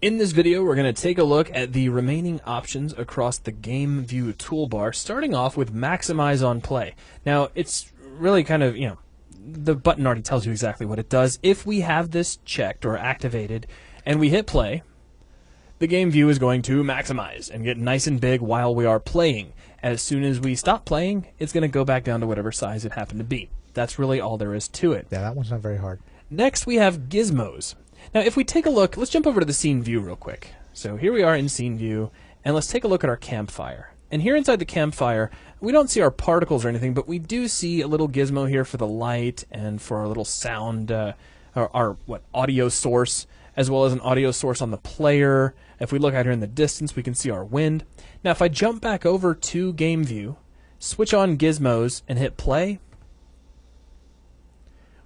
In this video, we're going to take a look at the remaining options across the Game View toolbar, starting off with Maximize on Play. Now, it's really kind of, the button already tells you exactly what it does. If we have this checked or activated and we hit play, the game view is going to maximize and get nice and big while we are playing. As soon as we stop playing, it's going to go back down to whatever size it happened to be. That's really all there is to it. Yeah, that one's not very hard. Next, we have gizmos. Now, if we take a look, let's jump over to the scene view real quick. So here we are in scene view, and let's take a look at our campfire. And here inside the campfire, we don't see our particles or anything, but we do see a little gizmo here for the light and for our little sound, our audio source, as well as an audio source on the player. If we look out here in the distance, we can see our wind. Now, if I jump back over to Game View, switch on gizmos, and hit play,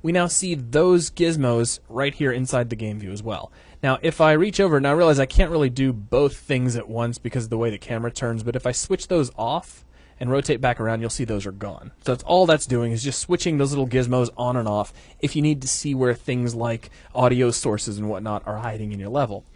we now see those gizmos right here inside the game view as well. Now, if I reach over, now I realize I can't really do both things at once because of the way the camera turns, but if I switch those off and rotate back around, you'll see those are gone. So that's all that's doing, is just switching those little gizmos on and off if you need to see where things like audio sources and whatnot are hiding in your level.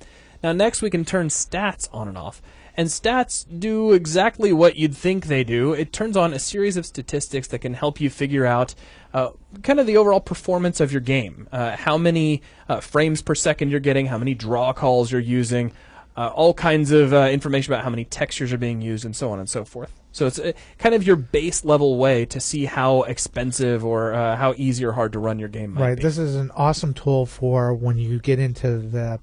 Now, next we can turn stats on and off. And stats do exactly what you'd think they do. It turns on a series of statistics that can help you figure out kind of the overall performance of your game. How many frames per second you're getting, how many draw calls you're using, all kinds of information about how many textures are being used, and so on and so forth. So it's kind of your base level way to see how expensive or how easy or hard to run your game might be. This is an awesome tool for when you get into the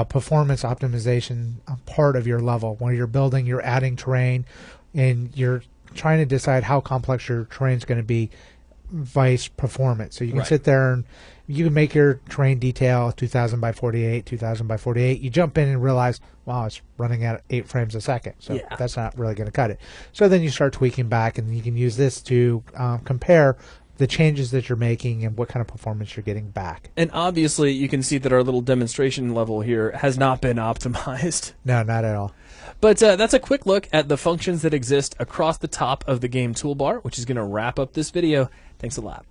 performance optimization part of your level. When you're building, you're adding terrain, and you're trying to decide how complex your terrain is going to be vice performance. So you can sit there and you can make your terrain detail 2000 by 48, 2000 by 48. You jump in and realize, wow, it's running at 8 frames a second. So that's not really going to cut it. So then you start tweaking back, and you can use this to compare the changes that you're making and what kind of performance you're getting back. And obviously, you can see that our little demonstration level here has not been optimized. No, not at all. But that's a quick look at the functions that exist across the top of the game toolbar, which is going to wrap up this video. Thanks a lot.